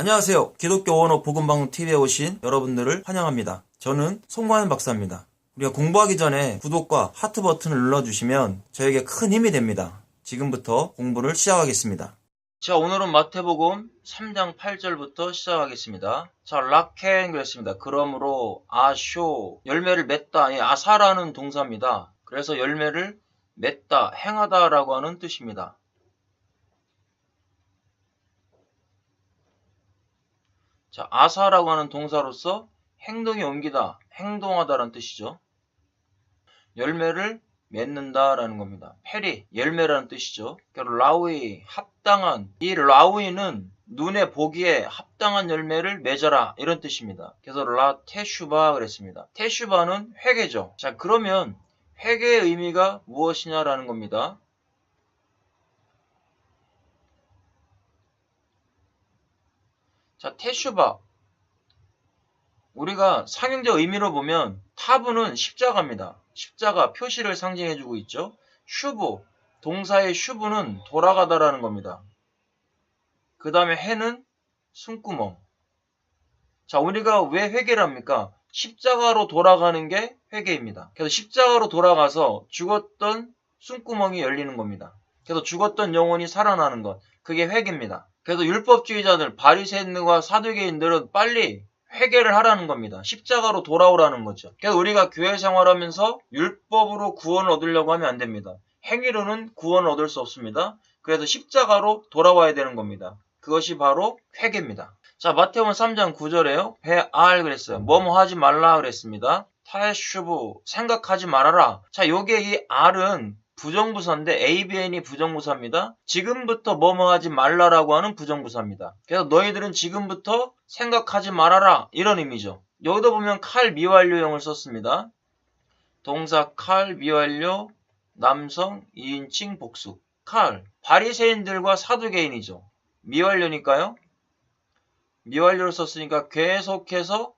안녕하세요. 기독교 원어 복음방송 TV에 오신 여러분들을 환영합니다. 저는 송광현 박사입니다. 우리가 공부하기 전에 구독과 하트 버튼을 눌러주시면 저에게 큰 힘이 됩니다. 지금부터 공부를 시작하겠습니다. 자, 오늘은 마태복음 3장 8절부터 시작하겠습니다. 자, 라켄 그랬습니다. 그러므로 아쇼, 열매를 맺다, 아사라는 동사입니다. 그래서 열매를 맺다, 행하다 라고 하는 뜻입니다. 자, 아사라고 하는 동사로서 행동에 옮기다, 행동하다라는 뜻이죠. 열매를 맺는다라는 겁니다. 페리, 열매라는 뜻이죠. 라우이, 합당한. 이 라우이는 눈에 보기에 합당한 열매를 맺어라 이런 뜻입니다. 그래서 라테슈바 그랬습니다. 테슈바는 회개죠. 자, 그러면 회개의 의미가 무엇이냐라는 겁니다. 자, 테슈바. 우리가 상형적 의미로 보면 타브는 십자가입니다. 십자가 표시를 상징해주고 있죠. 슈브, 동사의 슈브는 돌아가다라는 겁니다. 그 다음에 해는 숨구멍. 자, 우리가 왜 회개를 합니까? 십자가로 돌아가는 게 회개입니다. 그래서 십자가로 돌아가서 죽었던 숨구멍이 열리는 겁니다. 그래서 죽었던 영혼이 살아나는 것. 그게 회개입니다. 그래서 율법주의자들, 바리새인들과 사두개인들은 빨리 회개를 하라는 겁니다. 십자가로 돌아오라는 거죠. 그래서 우리가 교회 생활하면서 율법으로 구원을 얻으려고 하면 안 됩니다. 행위로는 구원을 얻을 수 없습니다. 그래서 십자가로 돌아와야 되는 겁니다. 그것이 바로 회개입니다. 자, 마태복음 3장 9절에요. 베알 그랬어요. 뭐뭐 하지 말라 그랬습니다. 타슈브, 생각하지 말아라. 자, 요게 이 알은 부정부사인데 ABN이 부정부사입니다. 지금부터 뭐뭐 하지 말라라고 하는 부정부사입니다. 그래서 너희들은 지금부터 생각하지 말아라 이런 의미죠. 여기도 보면 칼 미완료형을 썼습니다. 동사 칼 미완료 남성 2인칭 복수. 칼 바리새인들과 사두개인이죠. 미완료니까요. 미완료를 썼으니까 계속해서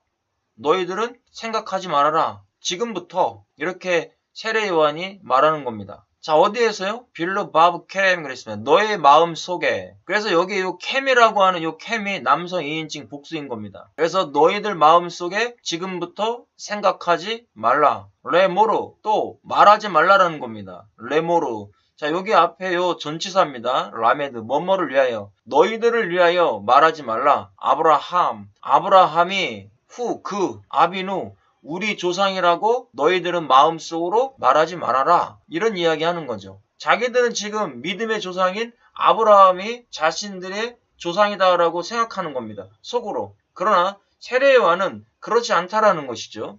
너희들은 생각하지 말아라. 지금부터 이렇게 세례 요한이 말하는 겁니다. 자, 어디에서요? 빌로 바브 캠 그랬습니다. 너의 마음 속에. 그래서 여기 요 캠이라고 하는 요 캠이 남성 2인칭 복수인 겁니다. 그래서 너희들 마음 속에 지금부터 생각하지 말라. 레모르, 또 말하지 말라라는 겁니다. 레모르. 자, 여기 앞에 요 전치사입니다. 라메드, 뭐뭐를 위하여. 너희들을 위하여 말하지 말라. 아브라함. 아브라함이 아비누. 우리 조상이라고 너희들은 마음속으로 말하지 말아라. 이런 이야기 하는 거죠. 자기들은 지금 믿음의 조상인 아브라함이 자신들의 조상이다라고 생각하는 겁니다. 속으로. 그러나 세례요한은 그렇지 않다라는 것이죠.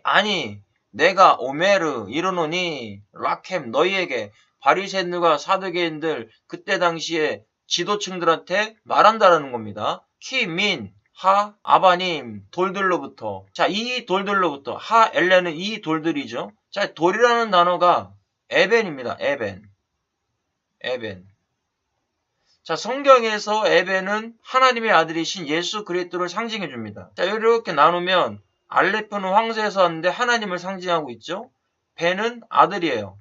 아니 내가 오메르 이르노니 라켐 너희에게 바리새인들과 사두개인들 그때 당시에 지도층들한테 말한다라는 겁니다. 아바님, 돌들로부터. 자, 이 돌들로부터. 엘레는 이 돌들이죠. 자, 돌이라는 단어가 에벤입니다. 에벤. 자, 성경에서 에벤은 하나님의 아들이신 예수 그리스도를 상징해 줍니다. 자, 이렇게 나누면 알레프는 황새에서 왔는데 하나님을 상징하고 있죠. 벤은 아들이에요.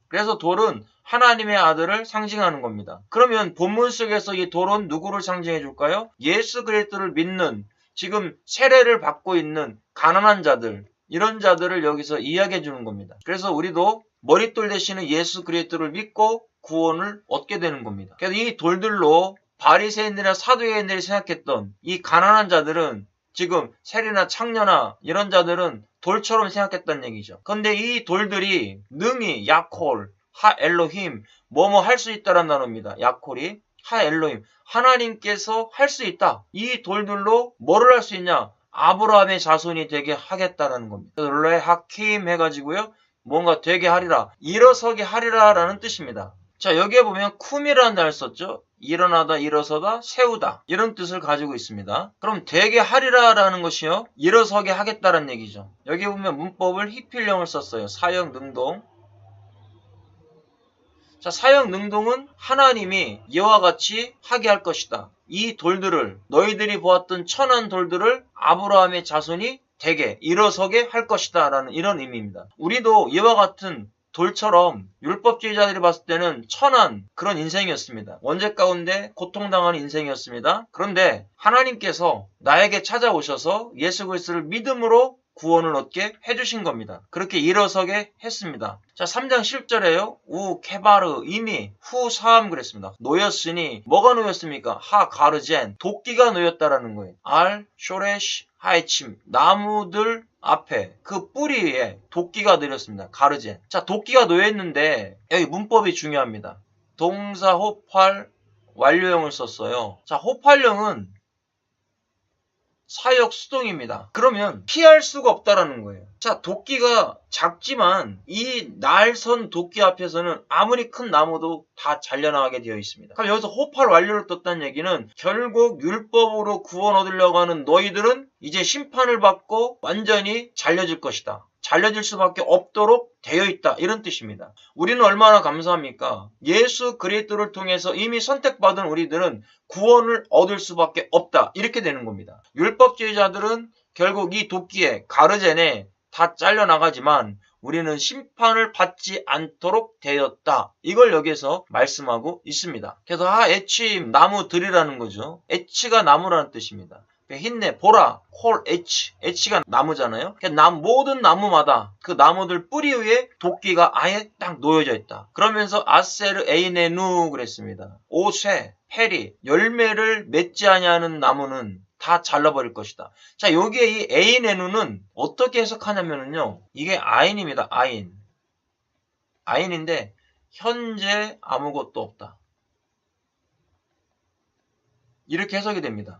그래서 돌은 하나님의 아들을 상징하는 겁니다. 그러면 본문 속에서 이 돌은 누구를 상징해 줄까요? 예수 그리스도를 믿는, 지금 세례를 받고 있는 가난한 자들, 이런 자들을 여기서 이야기해 주는 겁니다. 그래서 우리도 머릿돌 대신에 예수 그리스도를 믿고 구원을 얻게 되는 겁니다. 그래서 이 돌들로 바리새인들이나 사두개인들이 생각했던 이 가난한 자들은 지금 세리나 창녀나 이런 자들은 돌처럼 생각했다는 얘기죠. 그런데 이 돌들이 능히 야콜, 하엘로힘, 뭐뭐 할 수 있다라는 단어입니다. 야콜이 하엘로힘, 하나님께서 할 수 있다. 이 돌들로 뭐를 할 수 있냐? 아브라함의 자손이 되게 하겠다라는 겁니다. 레하킴 해가지고요. 뭔가 되게 하리라, 일어서게 하리라라는 뜻입니다. 자, 여기에 보면 쿰이라는 단어를 썼죠. 일어나다, 일어서다, 세우다 이런 뜻을 가지고 있습니다. 그럼 되게 하리라라는 것이요, 일어서게 하겠다라는 얘기죠. 여기 보면 문법을 히필형을 썼어요. 사역 능동. 자, 사역 능동은 하나님이 이와 같이 하게 할 것이다. 이 돌들을, 너희들이 보았던 천한 돌들을 아브라함의 자손이 되게 일어서게 할 것이다 라는 이런 의미입니다. 우리도 이와 같은 돌처럼 율법주의자들이 봤을 때는 천한 그런 인생이었습니다. 원죄 가운데 고통당하는 인생이었습니다. 그런데 하나님께서 나에게 찾아오셔서 예수 그리스도를 믿음으로 구원을 얻게 해주신 겁니다. 그렇게 일어서게 했습니다. 자, 3장 10절에요. 우 케바르 이미 후 사함 그랬습니다. 놓였으니 뭐가 놓였습니까? 하 가르젠 도끼가 놓였다라는 거예요. 알 쇼레시 하이침 나무들 앞에 그 뿌리 위에 도끼가 내렸습니다. 가르젠. 자, 도끼가 놓여있는데 여기 문법이 중요합니다. 동사 호팔 완료형을 썼어요. 자, 호팔형은 사역 수동입니다. 그러면 피할 수가 없다라는 거예요. 자, 도끼가 작지만 이 날선 도끼 앞에서는 아무리 큰 나무도 다 잘려나가게 되어 있습니다. 그럼 여기서 호팔 완료를 떴다는 얘기는 결국 율법으로 구원 얻으려고 하는 너희들은 이제 심판을 받고 완전히 잘려질 것이다. 잘려질 수밖에 없도록 되어 있다. 이런 뜻입니다. 우리는 얼마나 감사합니까? 예수 그리스도를 통해서 이미 선택받은 우리들은 구원을 얻을 수밖에 없다. 이렇게 되는 겁니다. 율법주의자들은 결국 이 도끼에 가르젠에 다 잘려나가지만 우리는 심판을 받지 않도록 되었다. 이걸 여기서 말씀하고 있습니다. 그래서 애취임 나무들이라는 거죠. 애취가 나무라는 뜻입니다. 힌내, 보라, 콜, 애치가 나무잖아요. 모든 나무마다 그 나무들 뿌리 위에 도끼가 아예 딱 놓여져 있다. 그러면서 아세르 에이네누 그랬습니다. 오쇠, 페리, 열매를 맺지 아니하는 나무는 다 잘라버릴 것이다. 자, 여기에 이 에이네누는 어떻게 해석하냐면요. 이게 아인입니다. 아인. 아인인데 현재 아무것도 없다. 이렇게 해석이 됩니다.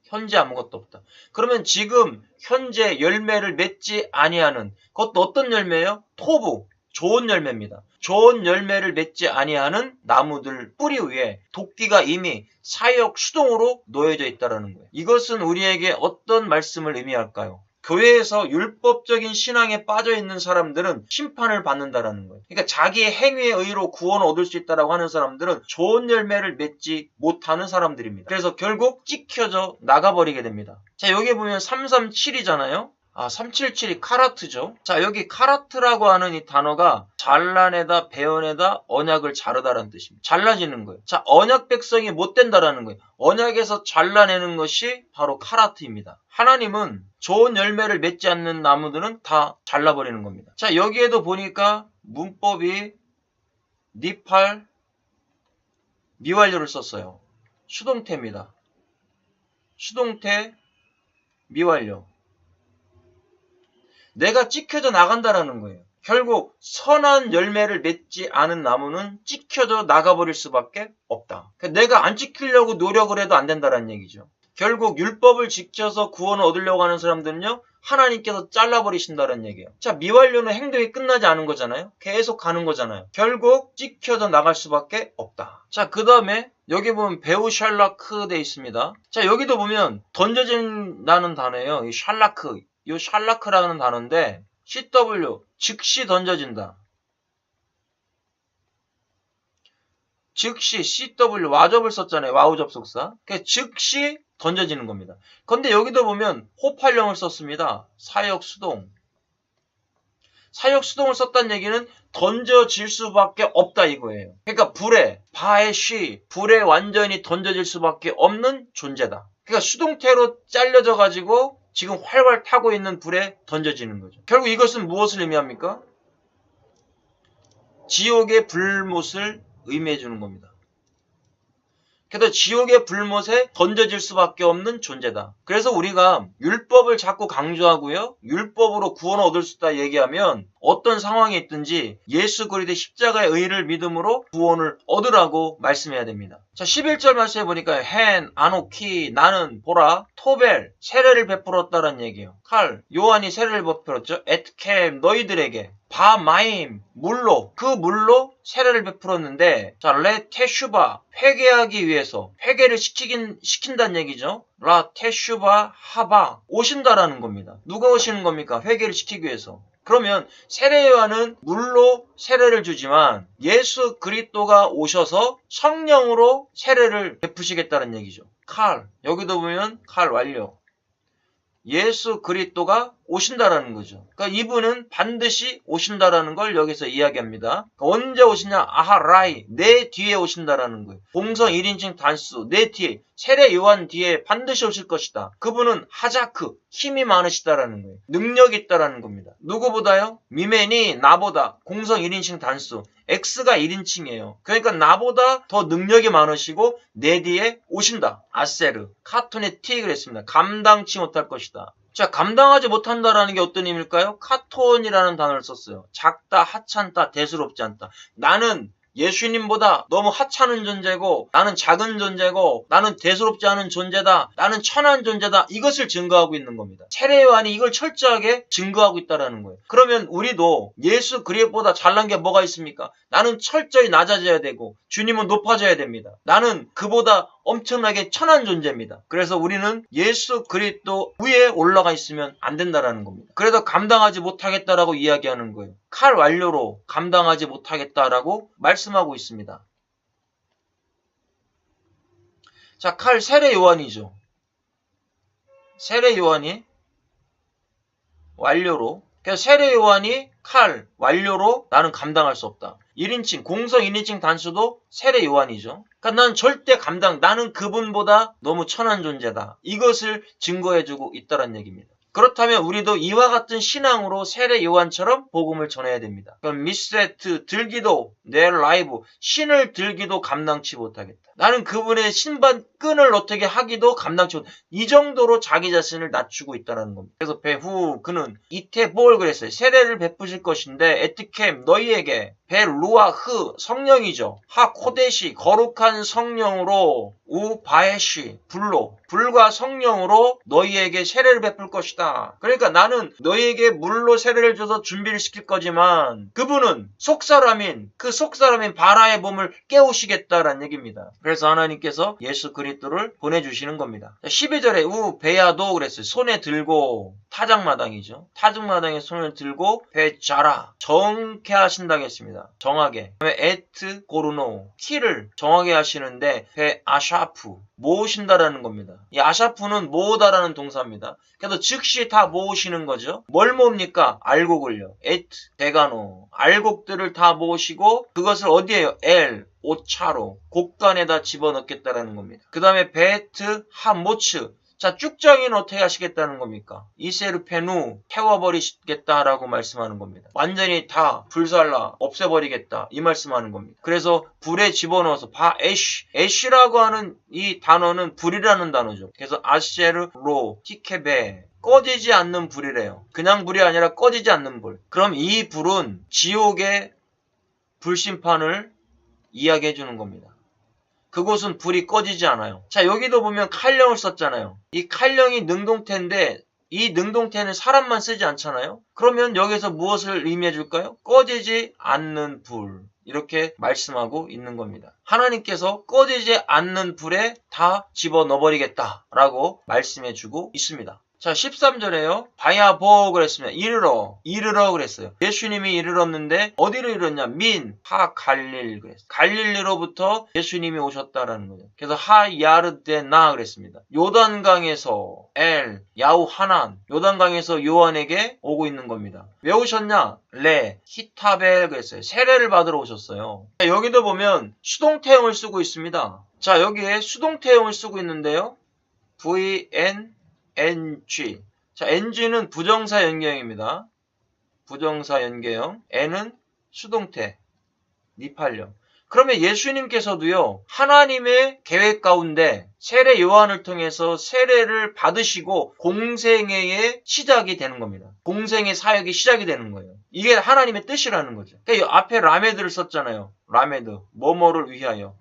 현재 아무것도 없다. 그러면 지금 현재 열매를 맺지 아니하는 그것도 어떤 열매예요? 토부, 좋은 열매입니다. 좋은 열매를 맺지 아니하는 나무들 뿌리 위에 도끼가 이미 사역 수동으로 놓여져 있다는 거예요. 이것은 우리에게 어떤 말씀을 의미할까요? 교회에서 율법적인 신앙에 빠져있는 사람들은 심판을 받는다라는 거예요. 그러니까 자기의 행위의 의로 구원을 얻을 수 있다라고 하는 사람들은 좋은 열매를 맺지 못하는 사람들입니다. 그래서 결국 찍혀져 나가버리게 됩니다. 자, 여기 보면 337이잖아요. 377이 카라트죠. 자, 여기 카라트라고 하는 이 단어가 잘라내다, 베어내다, 언약을 자르다라는 뜻입니다. 잘라지는 거예요. 자, 언약 백성이 못 된다라는 거예요. 언약에서 잘라내는 것이 바로 카라트입니다. 하나님은 좋은 열매를 맺지 않는 나무들은 다 잘라버리는 겁니다. 자, 여기에도 보니까 문법이 니팔 미완료를 썼어요. 수동태입니다. 수동태 미완료. 내가 찍혀져 나간다라는 거예요. 결국 선한 열매를 맺지 않은 나무는 찍혀져 나가버릴 수밖에 없다. 내가 안 찍히려고 노력을 해도 안 된다는 얘기죠. 결국 율법을 지켜서 구원을 얻으려고 하는 사람들은요, 하나님께서 잘라버리신다는 얘기예요. 자, 미완료는 행동이 끝나지 않은 거잖아요. 계속 가는 거잖아요. 결국 찍혀져 나갈 수밖에 없다. 자, 그 다음에 여기 보면 배우 샬라크 돼 있습니다. 자, 여기도 보면 던져진다는 단어예요. 이 샬라크. 이 샬라크라는 단어인데 CW 즉시 던져진다. 즉시 CW 와접을 썼잖아요. 와우 접속사. 그러니까 즉시 던져지는 겁니다. 그런데 여기도 보면 호팔령을 썼습니다. 사역 수동. 사역 수동을 썼다는 얘기는 던져질 수밖에 없다 이거예요. 그러니까 불에 완전히 던져질 수밖에 없는 존재다. 그러니까 수동태로 잘려져 가지고 지금 활활 타고 있는 불에 던져지는 거죠. 결국 이것은 무엇을 의미합니까? 지옥의 불못을 의미해 주는 겁니다. 그래서 지옥의 불못에 던져질 수밖에 없는 존재다. 그래서 우리가 율법을 자꾸 강조하고요. 율법으로 구원을 얻을 수 있다 얘기하면 어떤 상황이 있든지 예수 그리스도의 십자가의 의를 믿음으로 구원을 얻으라고 말씀해야 됩니다. 자, 11절 말씀해 보니까 헨, 아노키, 나는, 보라, 토벨, 세례를 베풀었다는 얘기예요. 칼, 요한이 세례를 베풀었죠. 에트캠, 너희들에게. 바마임, 물로, 그 물로 세례를 베풀었는데, 자, 레 테슈바, 회개하기 위해서, 회개를 시킨다는 얘기죠. 라 테슈바 하바, 오신다라는 겁니다. 누가 오시는 겁니까? 회개를 시키기 위해서. 그러면 세례요한은 물로 세례를 주지만 예수 그리스도가 오셔서 성령으로 세례를 베푸시겠다는 얘기죠. 칼, 여기도 보면 칼 완료. 예수 그리스도가 오신다라는 거죠. 그러니까 이분은 반드시 오신다라는 걸 여기서 이야기합니다. 언제 오시냐? 아하라이, 내 뒤에 오신다라는 거예요. 공성 1인칭 단수, 내 뒤에, 세례 요한 뒤에 반드시 오실 것이다. 그분은 하자크, 힘이 많으시다라는 거예요. 능력이 있다라는 겁니다. 누구보다요? 미맨이 나보다, 공성 1인칭 단수, X가 1인칭이에요. 그러니까 나보다 더 능력이 많으시고 내 뒤에 오신다. 아세르, 카톤의 T 그랬습니다. 감당치 못할 것이다. 자, 감당하지 못한다라는 게 어떤 의미일까요? 카톤이라는 단어를 썼어요. 작다, 하찮다, 대수롭지 않다. 나는 예수님보다 너무 하찮은 존재고, 나는 작은 존재고, 나는 대수롭지 않은 존재다, 나는 천한 존재다, 이것을 증거하고 있는 겁니다. 세례 요한이 이걸 철저하게 증거하고 있다는 거예요. 그러면 우리도 예수 그리스도보다 잘난 게 뭐가 있습니까? 나는 철저히 낮아져야 되고 주님은 높아져야 됩니다. 나는 그보다 엄청나게 천한 존재입니다. 그래서 우리는 예수 그리스도 위에 올라가 있으면 안 된다라는 겁니다. 그래서 감당하지 못하겠다라고 이야기하는 거예요. 칼 완료로 감당하지 못하겠다라고 말씀하고 있습니다. 자, 칼 세례 요한이죠. 세례 요한이 완료로, 그래서 세례 요한이 칼 완료로 나는 감당할 수 없다. 1인칭, 공성 1인칭 단수도 세례 요한이죠. 그러니까 난 절대 나는 그분보다 너무 천한 존재다. 이것을 증거해주고 있다는 얘기입니다. 그렇다면 우리도 이와 같은 신앙으로 세례 요한처럼 복음을 전해야 됩니다. 그럼 미스레트 들기도 내 라이브 신을 들기도 감당치 못하겠다. 나는 그분의 신반 끈을 어떻게 하기도 감당치 못하겠다. 이 정도로 자기 자신을 낮추고 있다는 겁니다. 그래서 배후 그는 이테볼 그랬어요. 세례를 베푸실 것인데 에티켐 너희에게 벨루아흐 성령이죠. 하코데시 거룩한 성령으로 우바에시 불과 성령으로 너희에게 세례를 베풀 것이다. 그러니까 나는 너희에게 물로 세례를 줘서 준비를 시킬 거지만 그분은 속사람인 바라의 몸을 깨우시겠다라는 얘기입니다. 그래서 하나님께서 예수 그리스도를 보내주시는 겁니다. 12절에 우베야도 그랬어요. 손에 들고 타작마당이죠. 타작마당에 손을 들고 베자라 정케 하신다고 했습니다. 정하게. 그다음에 에트 고르노 키를 정하게 하시는데 베아샤프 모으신다라는 겁니다. 이 아샤프는 모으다라는 동사입니다. 그래서 즉시 다 모으시는 거죠. 뭘 모읍니까? 알곡을요. 에트 데가노 알곡들을 다 모으시고 그것을 어디에요? 오차로 곡간에다 집어넣겠다라는 겁니다. 그 다음에 베트 하모츠 자, 쭉정이는 어떻게 하시겠다는 겁니까? 이세르페누 태워버리시겠다라고 말씀하는 겁니다. 완전히 다 불살라 없애버리겠다 이 말씀하는 겁니다. 그래서 불에 집어넣어서 애쉬라고 하는 이 단어는 불이라는 단어죠. 그래서 아셰르로 티케베 꺼지지 않는 불이래요. 그냥 불이 아니라 꺼지지 않는 불. 그럼 이 불은 지옥의 불심판을 이야기해 주는 겁니다. 그곳은 불이 꺼지지 않아요. 자, 여기도 보면 칼령을 썼잖아요. 이 칼령이 능동태인데 이 능동태는 사람만 쓰지 않잖아요. 그러면 여기서 무엇을 의미해 줄까요? 꺼지지 않는 불. 이렇게 말씀하고 있는 겁니다. 하나님께서 꺼지지 않는 불에 다 집어넣어버리겠다라고 말씀해 주고 있습니다. 자, 13절에요. 바야보 그랬습니다. 이르러 그랬어요. 예수님이 이르렀는데 어디로 이르렀냐? 갈릴 그랬어요. 갈릴리로부터 예수님이 오셨다라는 거예요. 그래서 하야르데나 그랬습니다. 요단강에서 야우하난 요단강에서 요한에게 오고 있는 겁니다. 왜 오셨냐? 히타벨 그랬어요. 세례를 받으러 오셨어요. 자, 여기도 보면 수동태형을 쓰고 있습니다. 자, 여기에 수동태형을 쓰고 있는데요. NG. 자, NG는 부정사 연계형입니다. 부정사 연계형. N은 수동태. 니팔령. 그러면 예수님께서도요, 하나님의 계획 가운데 세례 요한을 통해서 세례를 받으시고 공생애의 시작이 되는 겁니다. 공생의 사역이 시작이 되는 거예요. 이게 하나님의 뜻이라는 거죠. 그러니까 앞에 라메드를 썼잖아요. 라메드. 뭐뭐를 위하여.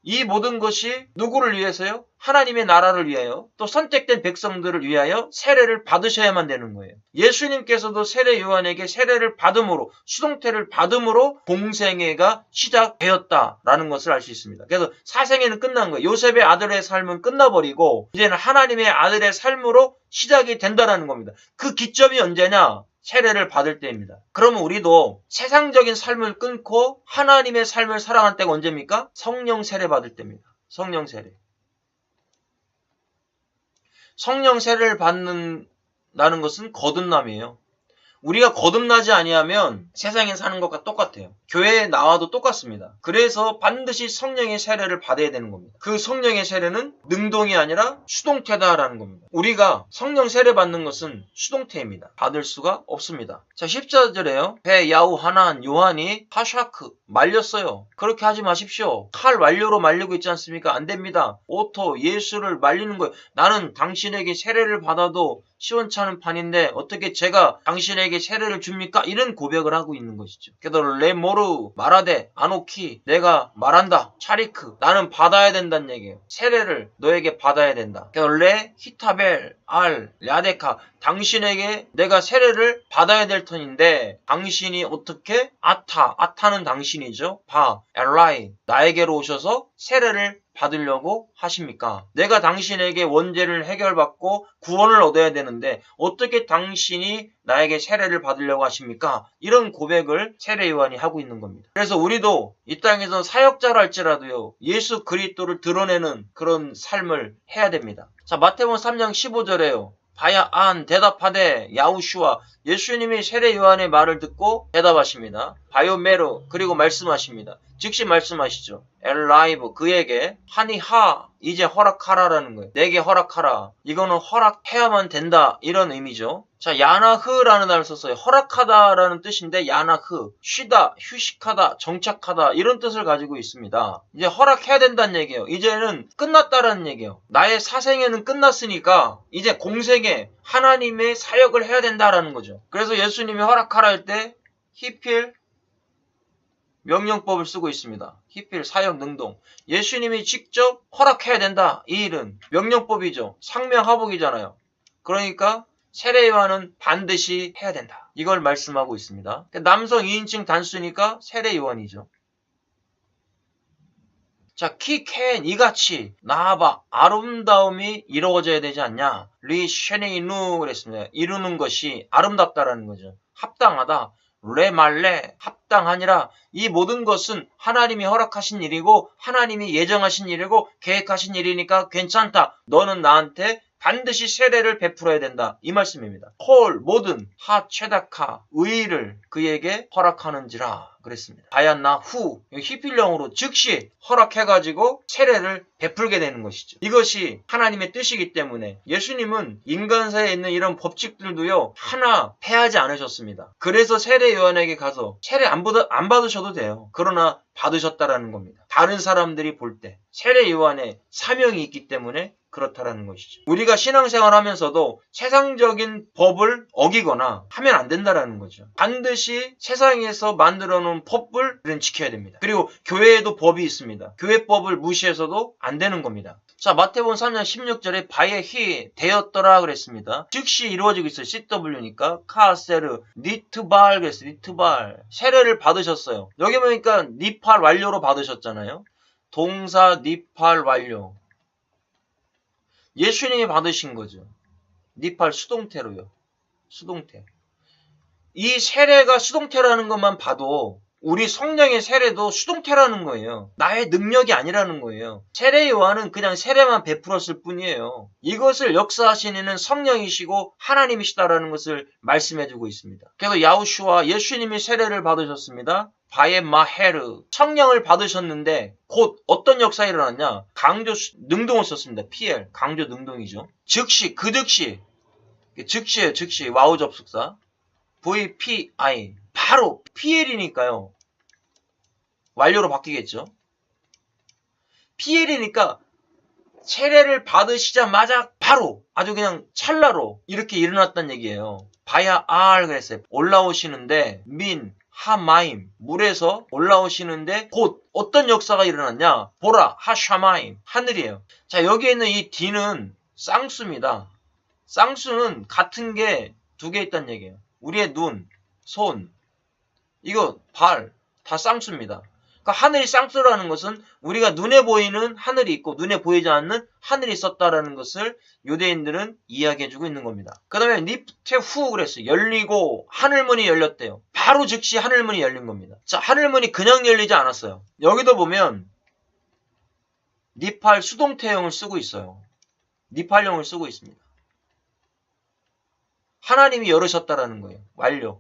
이 모든 것이 누구를 위해서요? 하나님의 나라를 위하여 또 선택된 백성들을 위하여 세례를 받으셔야만 되는 거예요. 예수님께서도 세례 요한에게 세례를 받음으로 수동태를 받음으로 공생애가 시작되었다라는 것을 알 수 있습니다. 그래서 사생애는 끝난 거예요. 요셉의 아들의 삶은 끝나버리고 이제는 하나님의 아들의 삶으로 시작이 된다라는 겁니다. 그 기점이 언제냐? 세례를 받을 때입니다. 그러면 우리도 세상적인 삶을 끊고 하나님의 삶을 살아갈 때가 언제입니까? 성령 세례 받을 때입니다. 성령 세례. 성령 세례를 받는 나는 것은 거듭남이에요. 우리가 거듭나지 아니하면 세상에 사는 것과 똑같아요. 교회에 나와도 똑같습니다. 그래서 반드시 성령의 세례를 받아야 되는 겁니다. 그 성령의 세례는 능동이 아니라 수동태다라는 겁니다. 우리가 성령 세례 받는 것은 수동태입니다. 받을 수가 없습니다. 자, 14절에요. 배 야후 하난 요한이 하샤크 말렸어요. 그렇게 하지 마십시오. 칼 완료로 말리고 있지 않습니까? 안 됩니다. 오토 예수를 말리는 거예요. 나는 당신에게 세례를 받아도 시원찮은 판인데 어떻게 제가 당신에게 세례를 줍니까? 이런 고백을 하고 있는 것이죠. 그래서 레모르 말하되 아노키 내가 말한다. 차리크 나는 받아야 된다는 얘기예요. 세례를 너에게 받아야 된다. 그래서 레 히타벨 알 야데카 당신에게 내가 세례를 받아야 될 터인데 당신이 어떻게 아타는 당신이죠. 바 엘라이 나에게로 오셔서 세례를 받으려고 하십니까? 내가 당신에게 원죄를 해결받고 구원을 얻어야 되는데 어떻게 당신이 나에게 세례를 받으려고 하십니까? 이런 고백을 세례 요한이 하고 있는 겁니다. 그래서 우리도 이 땅에서 사역자랄지라도요. 예수 그리스도를 드러내는 그런 삶을 해야 됩니다. 자, 마태복음 3장 15절에요. 바야 안 대답하되 야우슈아 예수님이 세례 요한의 말을 듣고 대답하십니다. 바요메로 그리고 말씀하십니다. 즉시 말씀하시죠. 엘라이브 그에게 하니하 이제 허락하라라는 거예요. 내게 허락하라. 이거는 허락해야만 된다 이런 의미죠. 자, 야나흐라는 단어를 썼어요. 허락하다라는 뜻인데 야나흐 쉬다, 휴식하다, 정착하다 이런 뜻을 가지고 있습니다. 이제 허락해야 된다는 얘기예요. 이제는 끝났다라는 얘기예요. 나의 사생애는 끝났으니까 이제 공생애 하나님의 사역을 해야 된다라는 거죠. 그래서 예수님이 허락하라 할 때 히필 명령법을 쓰고 있습니다. 히필 사역 능동. 예수님이 직접 허락해야 된다. 이 일은 명령법이죠. 상명하복이잖아요. 그러니까 세례 요한은 반드시 해야 된다. 이걸 말씀하고 있습니다. 남성 2인칭 단수니까 세례 요한이죠. 자, 키캔 이같이 나아봐 아름다움이 이루어져야 되지 않냐. 리쉐네이누 그랬습니다. 이루는 것이 아름답다라는 거죠. 합당하다. 레말레 합당하니라. 이 모든 것은 하나님이 허락하신 일이고 하나님이 예정하신 일이고 계획하신 일이니까 괜찮다. 너는 나한테 반드시 세례를 베풀어야 된다. 이 말씀입니다. 콜 모든 하 체다카 의의를 그에게 허락하는지라 그랬습니다. 바얀나 후 히필령으로 즉시 허락해가지고 세례를 베풀게 되는 것이죠. 이것이 하나님의 뜻이기 때문에 예수님은 인간사에 있는 이런 법칙들도요 하나 폐하지 않으셨습니다. 그래서 세례 요한에게 가서 세례 안 받으셔도 돼요. 그러나 받으셨다라는 겁니다. 다른 사람들이 볼 때 세례 요한의 사명이 있기 때문에 그렇다라는 것이죠. 우리가 신앙생활 하면서도 세상적인 법을 어기거나 하면 안 된다라는 거죠. 반드시 세상에서 만들어 놓은 법을 지켜야 됩니다. 그리고 교회에도 법이 있습니다. 교회법을 무시해서도 안 되는 겁니다. 자, 마태복음 3장 16절에 바에 히 되었더라 그랬습니다. 즉시 이루어지고 있어요. CW니까 카세르 니트발 그랬어요. 니트발 세례를 받으셨어요. 여기 보니까 니팔 완료로 받으셨잖아요. 동사 니팔 완료 예수님이 받으신 거죠. 니팔 수동태로요. 수동태. 이 세례가 수동태라는 것만 봐도 우리 성령의 세례도 수동태라는 거예요. 나의 능력이 아니라는 거예요. 세례 요한은 그냥 세례만 베풀었을 뿐이에요. 이것을 역사하신 이는 성령이시고 하나님이시다라는 것을 말씀해주고 있습니다. 그래서 야우슈아 예수님이 세례를 받으셨습니다. 바에 마헤르 성령을 받으셨는데 곧 어떤 역사가 일어났냐? 강조 능동을 썼습니다. PL 강조 능동이죠. 즉시 즉시예요. 즉시 와우 접속사 VPI 바로 PL이니까요. 완료로 바뀌겠죠. PL이니까 세례를 받으시자마자 바로 아주 그냥 찰나로 이렇게 일어났다는 얘기예요. 바야 알 그랬어요. 올라오시는데 하마임 물에서 올라오시는데 곧 어떤 역사가 일어났냐? 보라 하샤마임 하늘이에요. 자, 여기에 있는 이 D는 쌍수입니다. 쌍수는 같은 게 두 개 있다는 얘기예요. 우리의 눈, 손, 이거 발 다 쌍수입니다. 그러니까 하늘이 쌍수라는 것은 우리가 눈에 보이는 하늘이 있고 눈에 보이지 않는 하늘이 있었다라는 것을 유대인들은 이야기해주고 있는 겁니다. 그 다음에 니프테 후 그랬어요. 열리고 하늘문이 열렸대요. 바로 즉시 하늘문이 열린 겁니다. 자, 하늘문이 그냥 열리지 않았어요. 여기도 보면 니팔 수동태형을 쓰고 있어요. 니팔형을 쓰고 있습니다. 하나님이 열으셨다라는 거예요. 완료.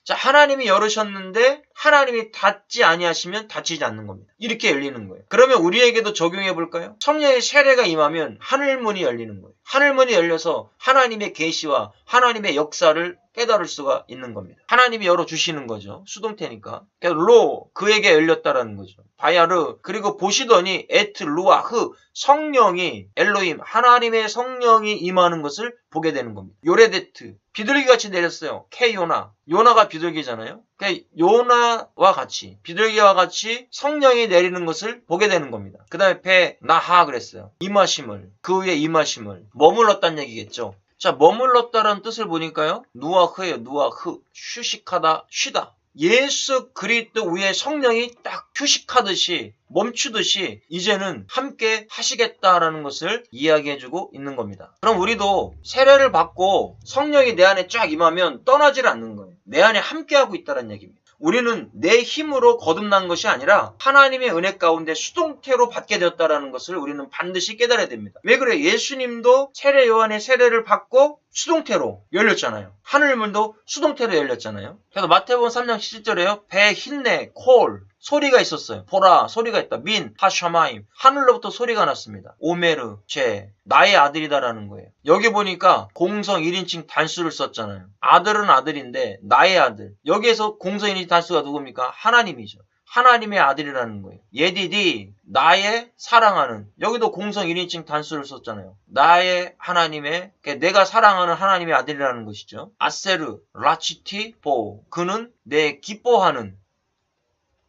자, 하나님이 열으셨는데 하나님이 닫지 아니하시면 닫히지 않는 겁니다. 이렇게 열리는 거예요. 그러면 우리에게도 적용해 볼까요? 성령의 세례가 임하면 하늘문이 열리는 거예요. 하늘문이 열려서 하나님의 계시와 하나님의 역사를 깨달을 수가 있는 겁니다. 하나님이 열어주시는 거죠. 수동태니까. 로, 그에게 열렸다라는 거죠. 바야르, 그리고 보시더니 에트 루아흐, 성령이 엘로힘, 하나님의 성령이 임하는 것을 보게 되는 겁니다. 요레데트, 비둘기같이 내렸어요. 케요나, 요나가 비둘기잖아요. 그러니까 요나와 같이, 비둘기와 같이 성령이 내리는 것을 보게 되는 겁니다. 그 다음에 배 나하 그랬어요. 임하심을, 그 위에 임하심을, 머물렀다는 얘기겠죠. 자, 머물렀다라는 뜻을 보니까요. 누아흐예요. 누아흐. 휴식하다, 쉬다. 예수 그리스도 위에 성령이 딱 휴식하듯이 멈추듯이 이제는 함께 하시겠다라는 것을 이야기해주고 있는 겁니다. 그럼 우리도 세례를 받고 성령이 내 안에 쫙 임하면 떠나질 않는 거예요. 내 안에 함께하고 있다는 얘기입니다. 우리는 내 힘으로 거듭난 것이 아니라 하나님의 은혜 가운데 수동태로 받게 되었다는 것을 우리는 반드시 깨달아야 됩니다. 왜 그래? 예수님도 세례 요한의 세례를 받고 수동태로 열렸잖아요. 하늘문도 수동태로 열렸잖아요. 그래서 마태복음 3장 17절에요. 배 힌내 콜 소리가 있었어요. 보라 소리가 있다. 민 하샤마임 하늘로부터 소리가 났습니다. 오메르 제 나의 아들이다라는 거예요. 여기 보니까 공성 1인칭 단수를 썼잖아요. 아들은 아들인데 나의 아들. 여기에서 공성 1인칭 단수가 누굽니까? 하나님이죠. 하나님의 아들이라는 거예요. 예디디 나의 사랑하는 여기도 공성 1인칭 단수를 썼잖아요. 나의 하나님의 내가 사랑하는 하나님의 아들이라는 것이죠. 아세르 라치티 보 그는 내 기뻐하는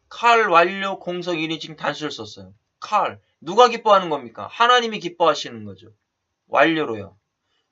칼 완료 공성 1인칭 단수를 썼어요. 칼 누가 기뻐하는 겁니까? 하나님이 기뻐하시는 거죠. 완료로요.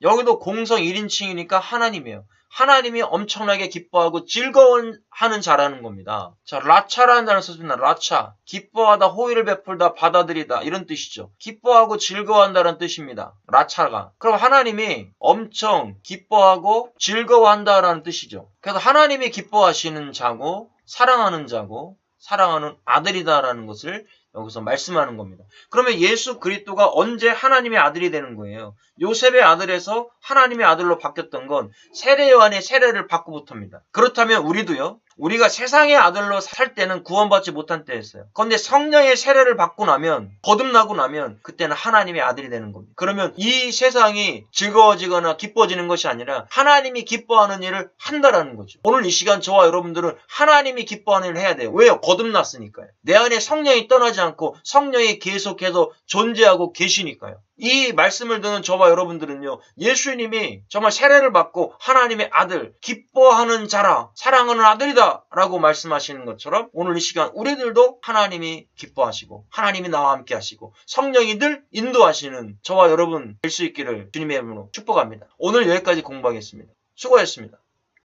여기도 공성 1인칭이니까 하나님이에요. 하나님이 엄청나게 기뻐하고 즐거워하는 자라는 겁니다. 자, 라차라는 단어를 썼습니다. 라차. 기뻐하다, 호의를 베풀다, 받아들이다 이런 뜻이죠. 기뻐하고 즐거워한다는 뜻입니다. 라차가. 그럼 하나님이 엄청 기뻐하고 즐거워한다라는 뜻이죠. 그래서 하나님이 기뻐하시는 자고 사랑하는 자고 사랑하는 아들이다라는 것을 여기서 말씀하는 겁니다. 그러면 예수 그리스도가 언제 하나님의 아들이 되는 거예요? 요셉의 아들에서 하나님의 아들로 바뀌었던 건 세례 요한의 세례를 받고부터입니다. 그렇다면 우리도요. 우리가 세상의 아들로 살 때는 구원받지 못한 때였어요. 그런데 성령의 세례를 받고 나면 거듭나고 나면 그때는 하나님의 아들이 되는 겁니다. 그러면 이 세상이 즐거워지거나 기뻐지는 것이 아니라 하나님이 기뻐하는 일을 한다라는 거죠. 오늘 이 시간 저와 여러분들은 하나님이 기뻐하는 일을 해야 돼요. 왜요? 거듭났으니까요. 내 안에 성령이 떠나지 않고 성령이 계속해서 존재하고 계시니까요. 이 말씀을 듣는 저와 여러분들은요. 예수님이 정말 세례를 받고 하나님의 아들, 기뻐하는 자라, 사랑하는 아들이다 라고 말씀하시는 것처럼 오늘 이 시간 우리들도 하나님이 기뻐하시고 하나님이 나와 함께 하시고 성령이 늘 인도하시는 저와 여러분 될 수 있기를 주님의 이름으로 축복합니다. 오늘 여기까지 공부하겠습니다. 수고하셨습니다.